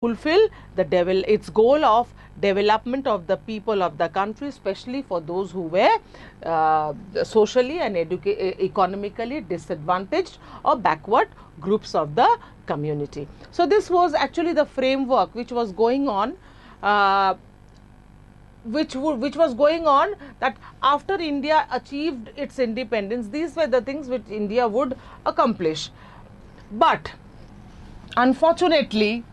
fulfill its goal of development of the people of the country, especially for those who were socially and economically disadvantaged or backward groups of the community. So this was actually the framework which was going on, which was going on, that after India achieved its independence, these were the things which India would accomplish. But unfortunately,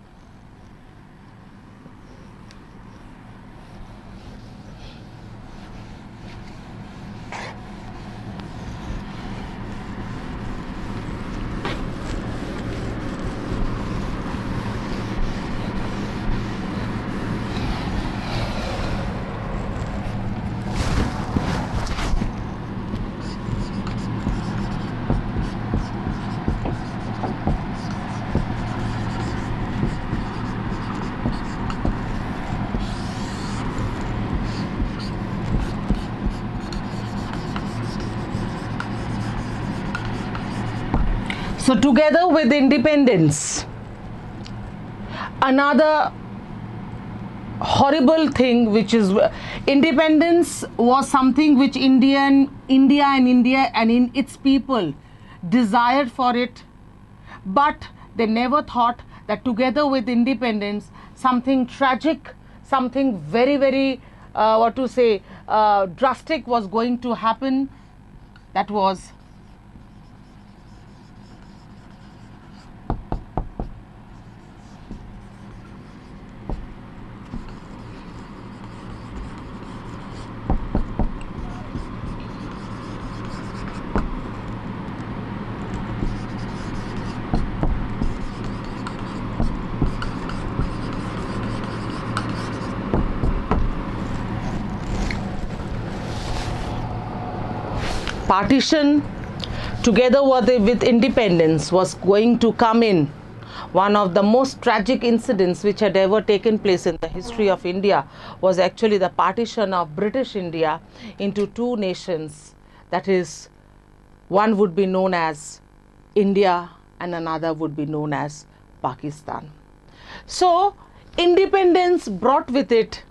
so together with independence, another horrible thing, which is independence was something which India and in its people desired for it, but they never thought that together with independence something tragic, something very, very drastic was going to happen. That was partition. Together with independence was going to come in one of the most tragic incidents which had ever taken place in the history of India, was actually the partition of British India into two nations. That is, one would be known as India and another would be known as Pakistan. So independence brought with it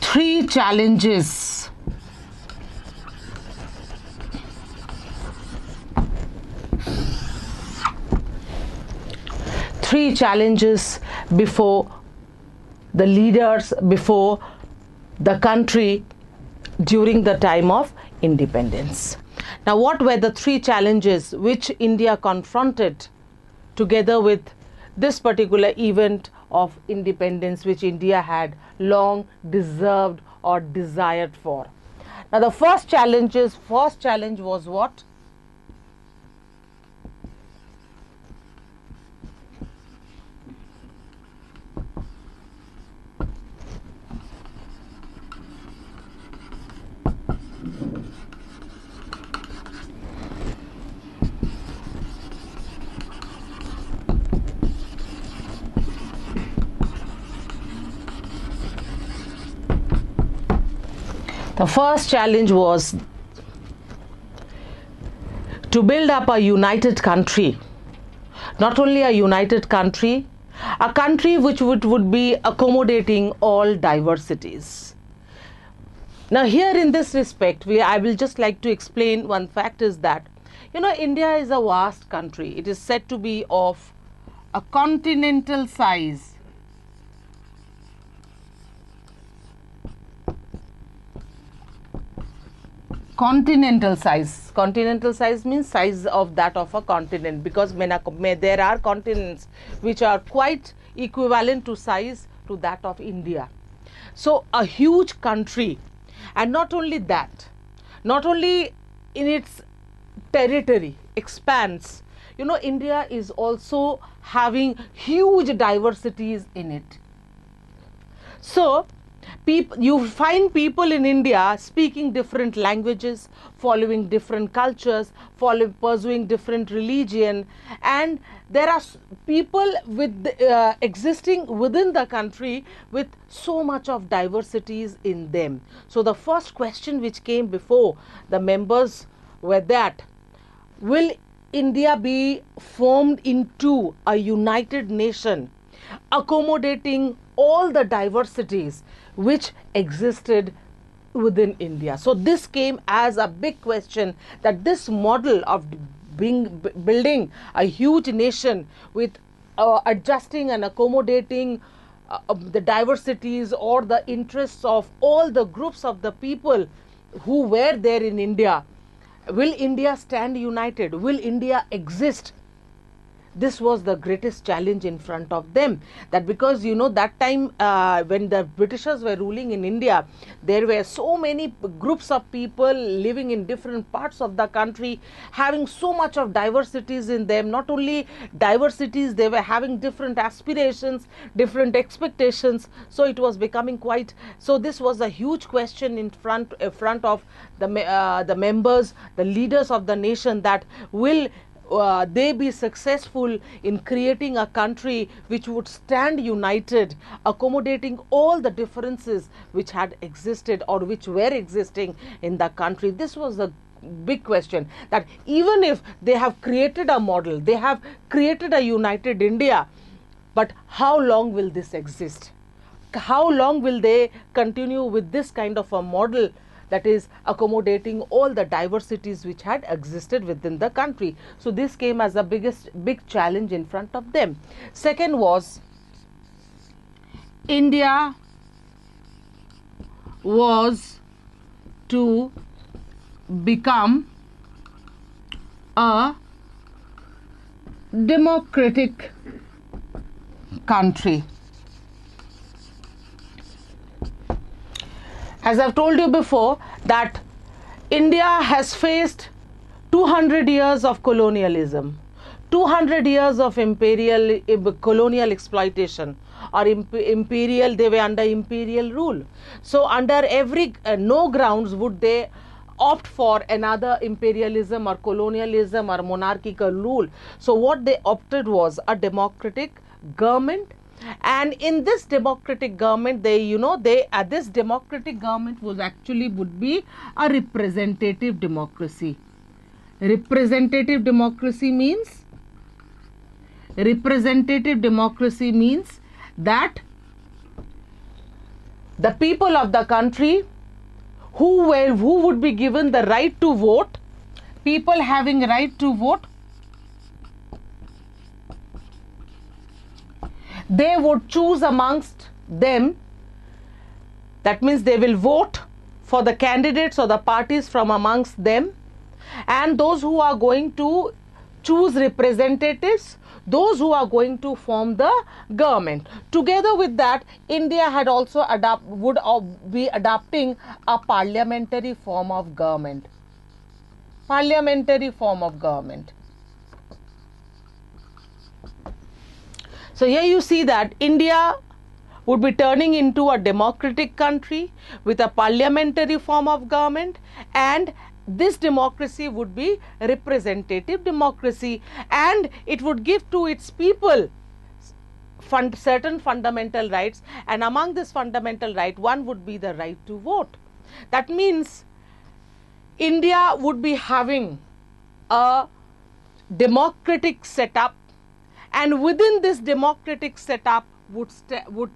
three challenges. Three challenges before the leaders, before the country during the time of independence. Now, what were the three challenges which India confronted together with this particular event of independence, which India had long deserved or desired for? Now, the first challenge was what? The first challenge was to build up a united country. Not only a united country, a country which would be accommodating all diversities. Now, here in this respect, I will just like to explain one fact is that, India is a vast country. It is said to be of a continental size. Continental size means size of that of a continent, because there are continents which are quite equivalent to size to that of India. So a huge country, and not only that, not only in its territory expanse, India is also having huge diversities in it. So You find people in India speaking different languages, following different cultures, pursuing different religion, and there are people with existing within the country with so much of diversities in them. So the first question which came before the members were that, will India be formed into a united nation, accommodating all the diversities which existed within India? So this came as a big question, that this model of building a huge nation with adjusting and accommodating the diversities or the interests of all the groups of the people who were there in India, will India stand united? Will India exist? This was the greatest challenge in front of them. That because that time when the Britishers were ruling in India, there were so many groups of people living in different parts of the country, having so much of diversities in them. Not only diversities, they were having different aspirations, different expectations. So it was becoming quite, so this was a huge question in front of the members, the leaders of the nation, that will they be successful in creating a country which would stand united, accommodating all the differences which had existed or which were existing in the country. This was the big question, that even if they have created a model, they have created a united India, but how long will this exist? How long will they continue with this kind of a model, that is accommodating all the diversities which had existed within the country? So this came as a big challenge in front of them. Second was, India was to become a democratic country. As I've told you before, that India has faced 200 years of colonialism, 200 years of colonial exploitation, or imperial, they were under imperial rule. So under no grounds would they opt for another imperialism or colonialism or monarchical rule. So what they opted was a democratic government. And in this democratic government, this democratic government would be a representative democracy. Representative democracy means that the people of the country who would be given the right to vote, people having right to vote, they would choose amongst them. That means they will vote for the candidates or the parties from amongst them, and those who are going to choose representatives, those who are going to form the government. Together with that, India had also would be adopting a parliamentary form of government. Parliamentary form of government. So here you see that India would be turning into a democratic country with a parliamentary form of government, and this democracy would be representative democracy, and it would give to its people certain fundamental rights, and among this fundamental right, one would be the right to vote. That means India would be having a democratic setup, and within this democratic setup would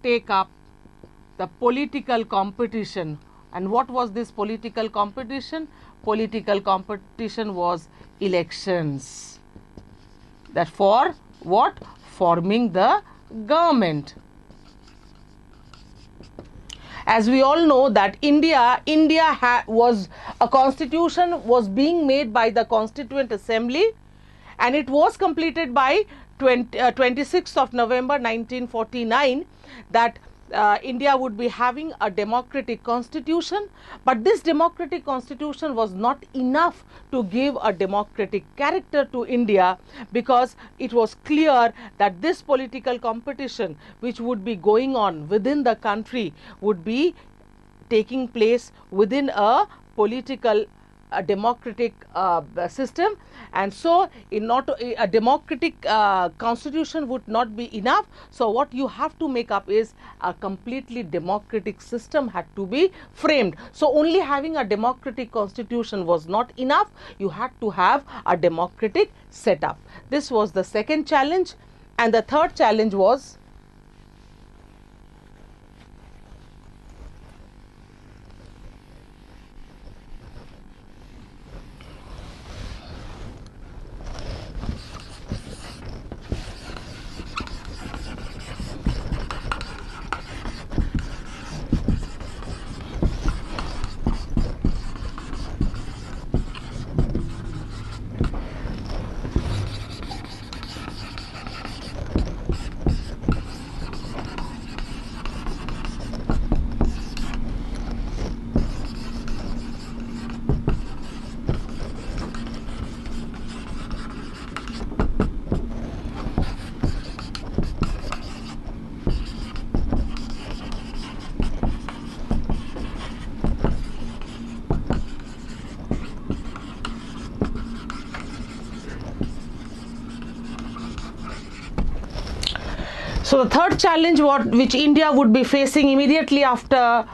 take up the political competition. And what was this political competition? Political competition was elections. That for what? Forming the government. As we all know that India was a constitution was being made by the Constituent Assembly, and it was completed by 26th of November 1949, that India would be having a democratic constitution, but this democratic constitution was not enough to give a democratic character to India, because it was clear that this political competition which would be going on within the country would be taking place within a political democratic system, and so in not a democratic constitution would not be enough. So what you have to make up is a completely democratic system had to be framed. So only having a democratic constitution was not enough, you had to have a democratic setup. This was the second challenge. And the third challenge was so the third challenge which India would be facing immediately after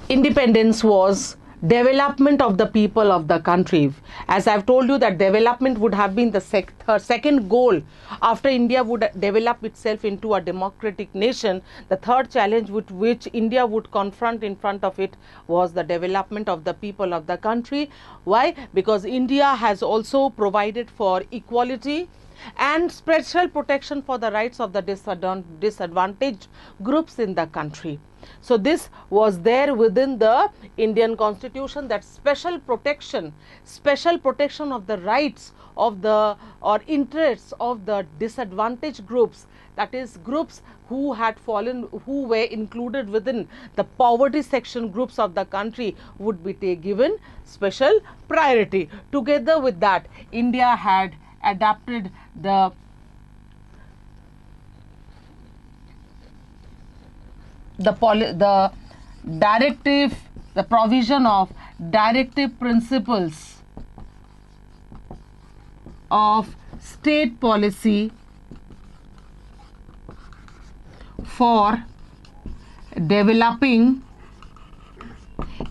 independence was development of the people of the country. As I've told you that development would have been the second goal after India would develop itself into a democratic nation. The third challenge with which India would confront in front of it was the development of the people of the country. Why? Because India has also provided for equality and special protection for the rights of the disadvantaged groups in the country. So this was there within the Indian Constitution, that special protection of the rights of the interests of the disadvantaged groups, that is groups who had fallen, who were included within the poverty section groups of the country, would be given special priority. Together with that, India had adapted the provision of directive principles of state policy for developing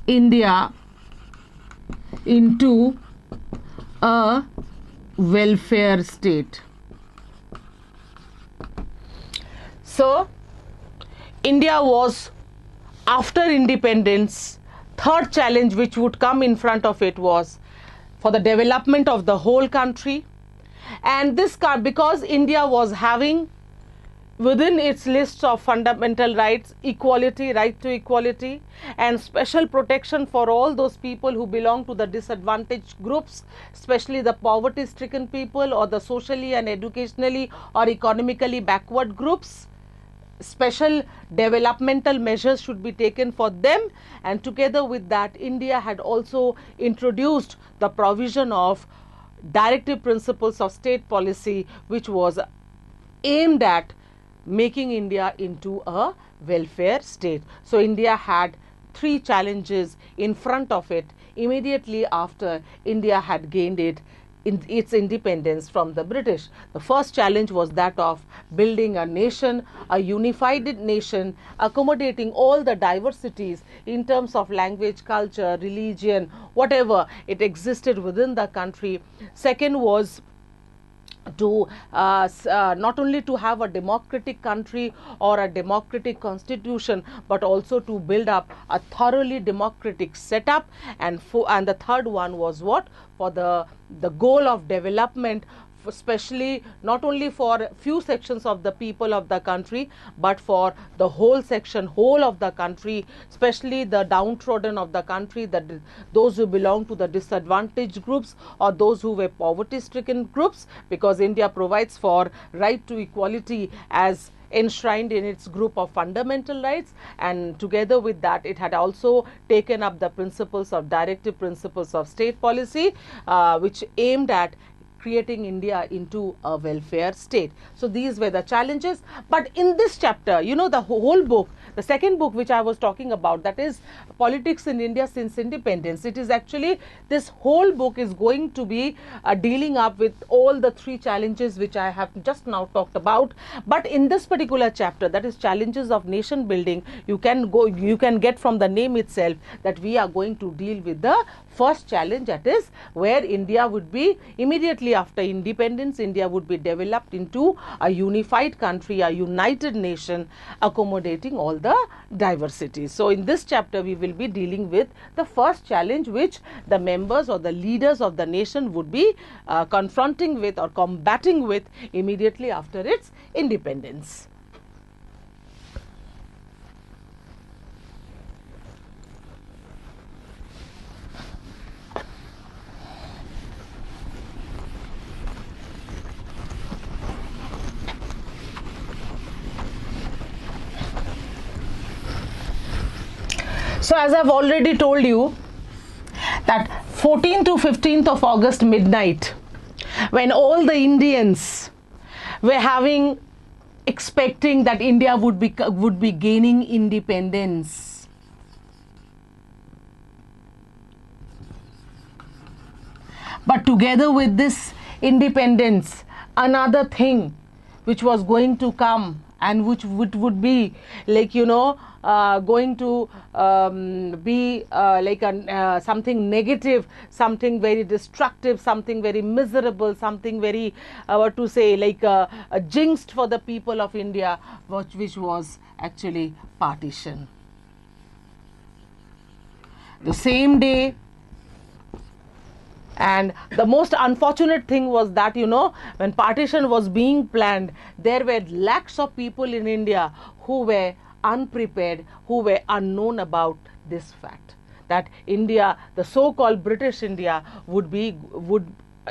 India into a welfare state. So India was, after independence, third challenge which would come in front of it was for the development of the whole country. And this, because India was having within its list of fundamental rights equality, right to equality, and special protection for all those people who belong to the disadvantaged groups, especially the poverty stricken people or the socially and educationally or economically backward groups. Special developmental measures should be taken for them, and together with that, India had also introduced the provision of directive principles of state policy, which was aimed at making India into a welfare state. So India had three challenges in front of it immediately after India had gained its independence from the British. The first challenge was that of building a nation, a unified nation, accommodating all the diversities in terms of language, culture, religion, whatever it existed within the country. Second was to not only to have a democratic country or a democratic constitution, but also to build up a thoroughly democratic setup. And the third one was what? For the goal of development especially not only for few sections of the people of the country, but for the whole of the country, especially the downtrodden of the country, those who belong to the disadvantaged groups or those who were poverty stricken groups, because India provides for right to equality as enshrined in its group of fundamental rights, and together with that it had also taken up the directive principles of state policy, which aimed at creating India into a welfare state. So these were the challenges. But in this chapter, the whole book, the second book which I was talking about, that is Politics in India Since Independence, it is actually, this whole book is going to be dealing up with all the three challenges which I have just now talked about. But in this particular chapter, that is Challenges of Nation Building, you can get from the name itself that we are going to deal with the first challenge, that is where India would be immediately after independence, India would be developed into a unified country, a united nation accommodating all the diversities. So in this chapter we will be dealing with the first challenge which the members or the leaders of the nation would be confronting with or combating with immediately after its independence. So as I've already told you, that 14th to 15th of August midnight, when all the Indians were expecting that India would be gaining independence, but together with this independence, another thing which was going to come and which would be like, going to be like something negative, something very destructive, something very miserable, something very like jinxed for the people of India, which was actually partition. The same day. And the most unfortunate thing was that, when partition was being planned, there were lakhs of people in India who were unprepared, who were unknown about this fact, that India, the so-called British India,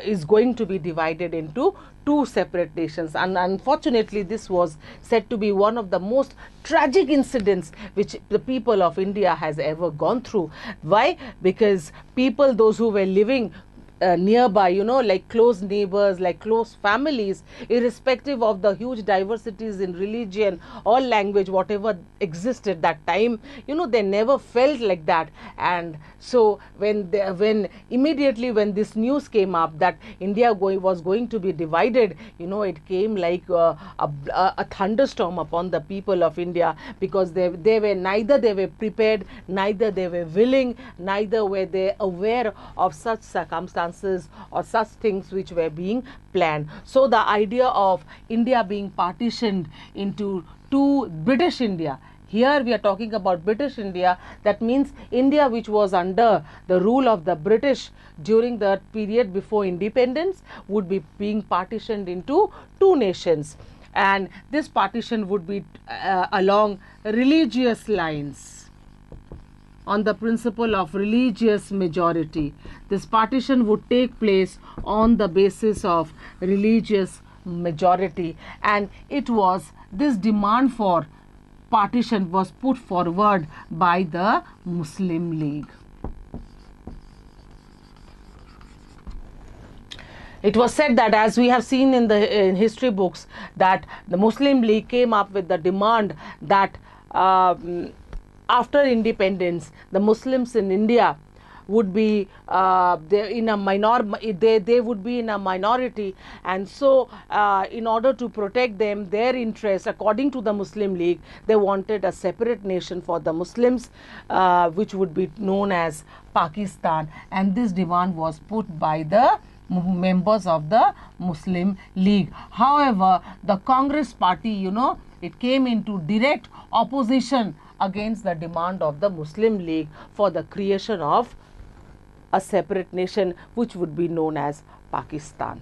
is going to be divided into two separate nations. And unfortunately, this was said to be one of the most tragic incidents which the people of India has ever gone through. Why? Because people, those who were living nearby, like close neighbors, like close families, irrespective of the huge diversities in religion or language, whatever existed that time, they never felt like that. And so when immediately when this news came up that India was going to be divided, it came like a thunderstorm upon the people of India, because they were prepared, neither they were willing, neither were they aware of such circumstances or such things which were being planned. So the idea of India being partitioned into two, British India, here we are talking about British India, that means India which was under the rule of the British during the period before independence, would be being partitioned into two nations, and this partition would be along religious lines, on the principle of religious majority. This partition would take place on the basis of religious majority, and this demand for partition was put forward by the Muslim League. It was said that, as we have seen in history books, that the Muslim League came up with the demand that after independence, the Muslims in India would be they would be in a minority, and so in order to protect them, their interests, according to the Muslim League, they wanted a separate nation for the Muslims, which would be known as Pakistan, and this demand was put by the members of the Muslim League. However, the Congress party, it came into direct opposition against the demand of the Muslim League for the creation of a separate nation which would be known as Pakistan.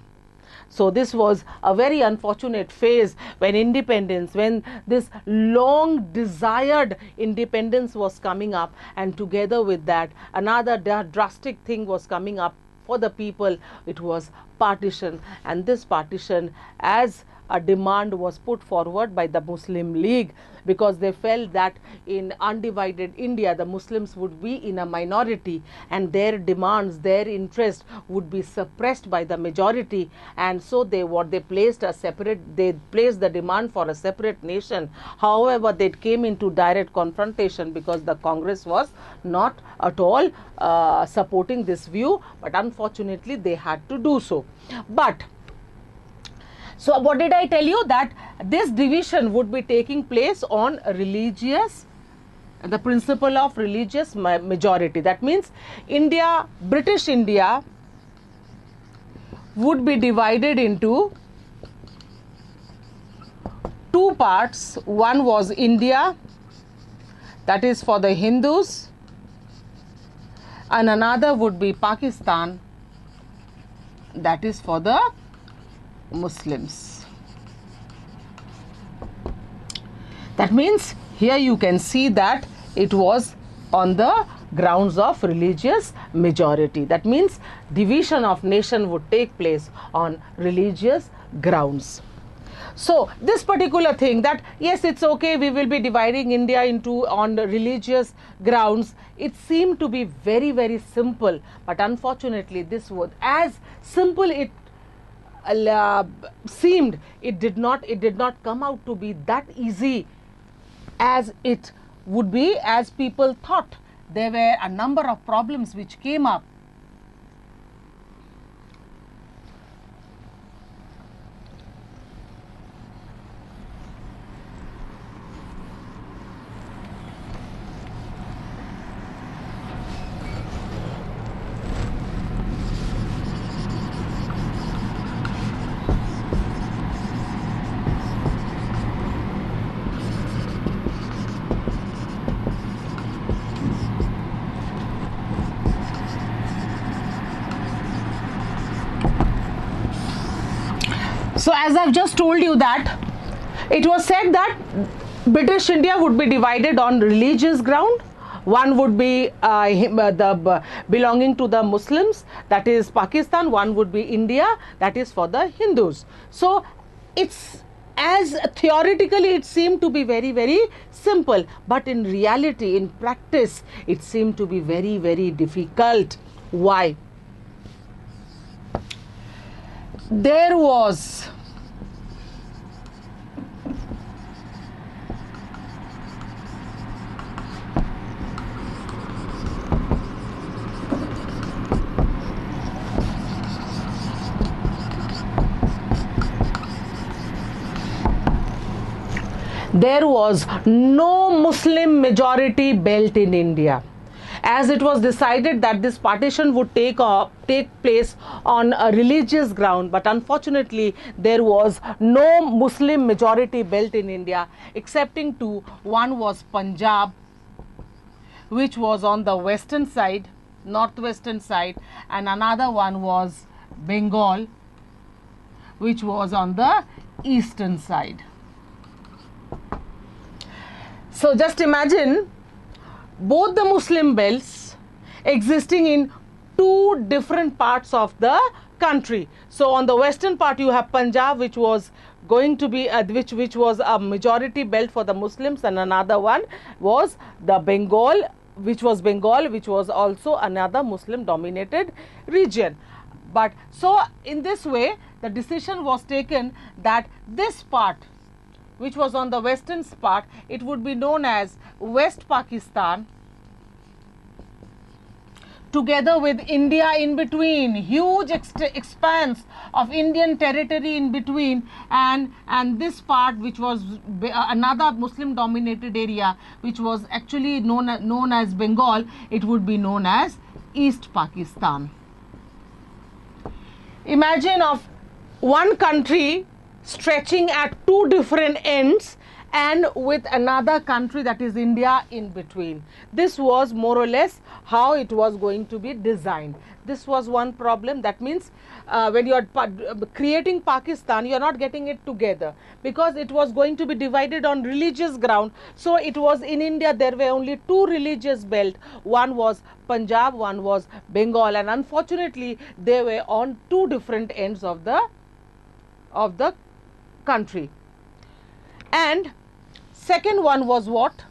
So this was a very unfortunate phase when independence, when this long desired independence was coming up, and together with that another drastic thing was coming up for the people. It was partition, and this partition as a demand was put forward by the Muslim League, because they felt that in undivided India the Muslims would be in a minority and their demands, their interest would be suppressed by the majority, and so they placed the demand for a separate nation. However, they came into direct confrontation because the Congress was not at all supporting this view, but unfortunately they had to do so. So what did I tell you? That this division would be taking place on religious, the principle of religious majority. That means British India would be divided into two parts. One was India, that is for the Hindus, and another would be Pakistan, that is for the Muslims. That means here you can see that it was on the grounds of religious majority. That means division of nation would take place on religious grounds. So this particular thing, that yes, it's okay, we will be dividing India on the religious grounds, it seemed to be very, very simple, but unfortunately this was as simple it seemed, it did not come out to be that easy as it would be, as people thought. There were a number of problems which came up. So as I've just told you that it was said that British India would be divided on religious ground. One would be belonging to the Muslims, that is Pakistan. One would be India, that is for the Hindus. So it's, as theoretically it seemed to be very, very simple, but in reality, in practice, it seemed to be very, very difficult. Why? There was no Muslim majority belt in India, as it was decided that this partition would take place on a religious ground. But unfortunately there was no Muslim majority belt in India, excepting two. One was Punjab, which was on the western side, northwestern side, and another one was Bengal, which was on the eastern side. So just imagine both the Muslim belts existing in two different parts of the country. So on the western part you have Punjab, which was going to be which was a majority belt for the Muslims, and another one was the Bengal, which was also another Muslim dominated region. But so in this way the decision was taken that this part, which was on the western part, it would be known as West Pakistan, together with India in between, huge expanse of Indian territory in between, and this part, which was another Muslim dominated area, which was actually known as Bengal, it would be known as East Pakistan. Imagine of one country stretching at two different ends, and with another country, that is India, in between. This was more or less how it was going to be designed. This was one problem. That means when you are creating Pakistan, you are not getting it together, because it was going to be divided on religious ground. So it was in India, there were only two religious belts. One was Punjab, one was Bengal, and unfortunately they were on two different ends of the country. And second one was what?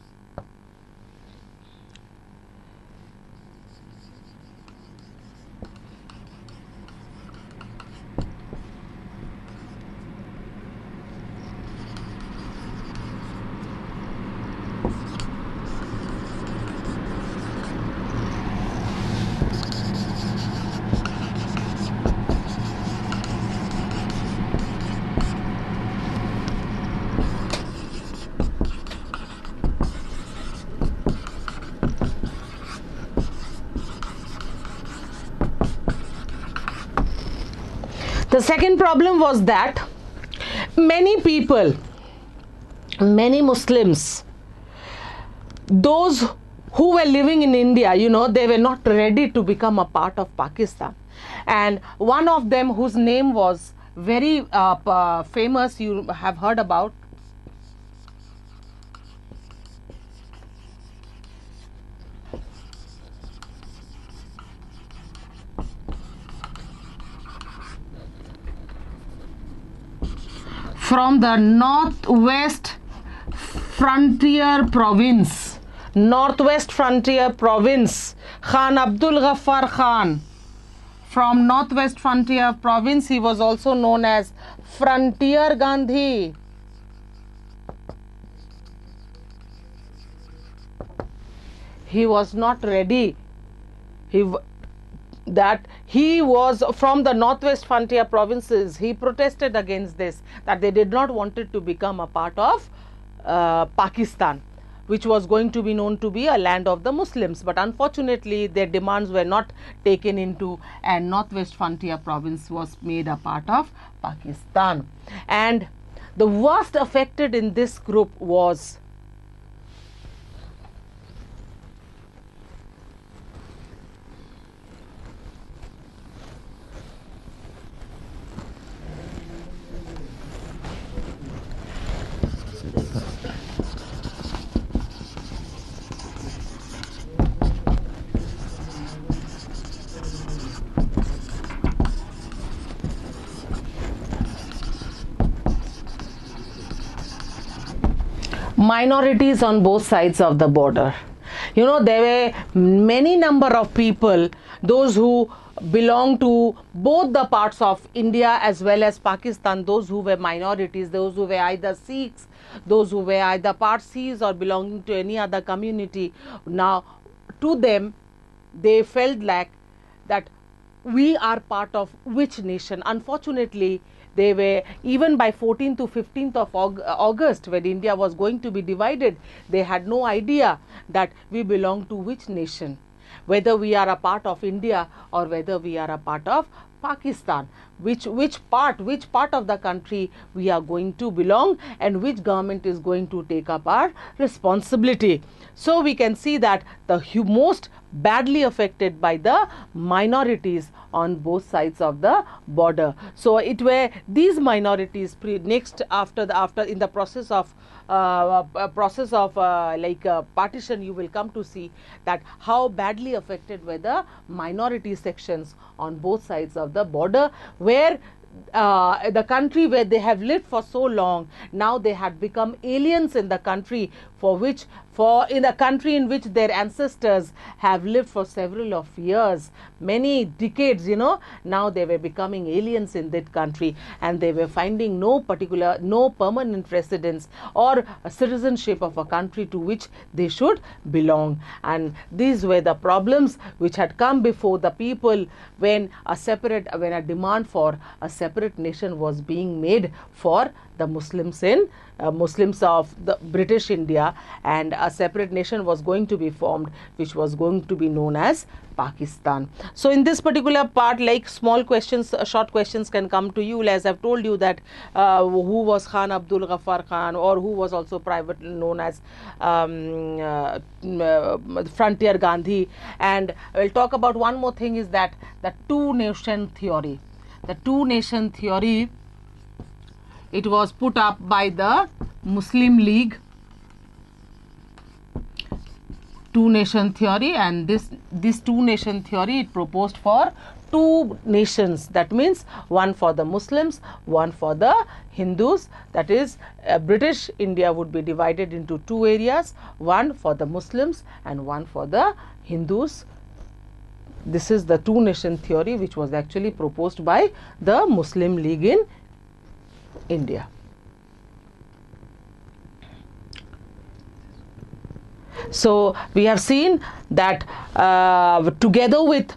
The second problem was that many people, many Muslims, those who were living in India, they were not ready to become a part of Pakistan. And one of them, whose name was very famous, you have heard about, from the Northwest Frontier Province, Khan Abdul Ghaffar Khan. From Northwest Frontier Province, he was also known as Frontier Gandhi. He was not ready. He was from the Northwest Frontier Provinces. He protested against this, that they did not want it to become a part of Pakistan, which was going to be known to be a land of the Muslims. But unfortunately, their demands were not taken into, and Northwest Frontier Province was made a part of Pakistan. And the worst affected in this group was minorities on both sides of the border. There were many number of people, those who belong to both the parts of India as well as Pakistan, those who were minorities, those who were either Sikhs, those who were either Parsis or belonging to any other community. Now, to them, they felt like that we are part of which nation. Unfortunately, they were, even by 14th to 15th of August, when India was going to be divided, they had no idea that we belong to which nation, whether we are a part of India or whether we are a part of Pakistan, which part of the country we are going to belong, and which government is going to take up our responsibility. So we can see that the most badly affected by the minorities on both sides of the border. So it were these minorities after in the process of partition, you will come to see that how badly affected were the minority sections on both sides of the border, where the country where they have lived for so long, now they had become aliens in the country in a country in which their ancestors have lived for several of years, many decades, now they were becoming aliens in that country, and they were finding no permanent residence or a citizenship of a country to which they should belong. And these were the problems which had come before the people when a demand for a separate nation was being made for the Muslims of the British India, and a separate nation was going to be formed, which was going to be known as Pakistan. So in this particular part, like small questions, short questions can come to you, as I've told you that who was Khan Abdul Ghaffar Khan, or who was also privately known as Frontier Gandhi. And we'll talk about one more thing, is that the two nation theory. The two nation theory, it was put up by the Muslim League. Two nation theory, and this two nation theory, it proposed for two nations. That means one for the Muslims, one for the Hindus. That is, British India would be divided into two areas, one for the Muslims and one for the Hindus. This is the two nation theory, which was actually proposed by the Muslim League in India. So we have seen that together with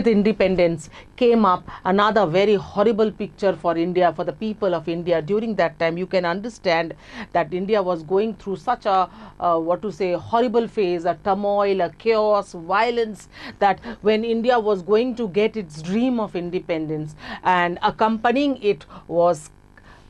independence came up another very horrible picture for India, for the people of India during that time. You can understand that India was going through such a horrible phase, a turmoil, a chaos, violence, that when India was going to get its dream of independence, and accompanying it was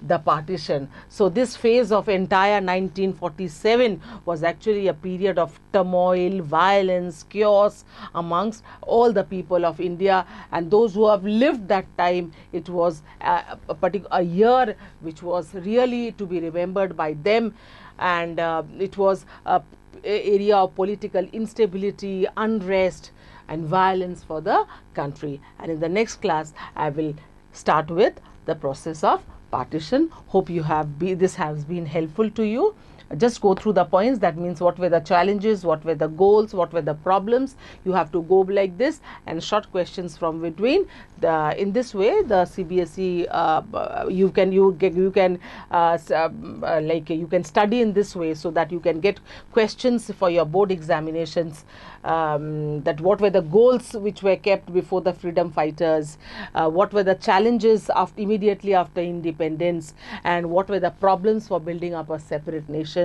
the partition. So this phase of entire 1947 was actually a period of turmoil, violence, chaos amongst all the people of India, and those who have lived that time. It was a year which was really to be remembered by them, and it was a area of political instability, unrest and violence for the country. And in the next class I will start with the process of partition. Hope this has been helpful to you. Just go through the points. That means what were the challenges, what were the goals, what were the problems. You have to go like this, and short questions from between. In this way, the CBSE you can study in this way, so that you can get questions for your board examinations. That what were the goals which were kept before the freedom fighters, what were the challenges immediately after independence, and what were the problems for building up a separate nation.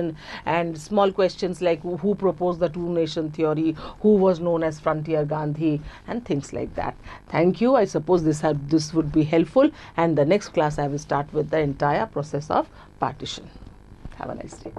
And small questions like who proposed the two nation theory, who was known as Frontier Gandhi, and things like that. Thank you. I suppose this would be helpful, and the next class I will start with the entire process of partition. Have a nice day.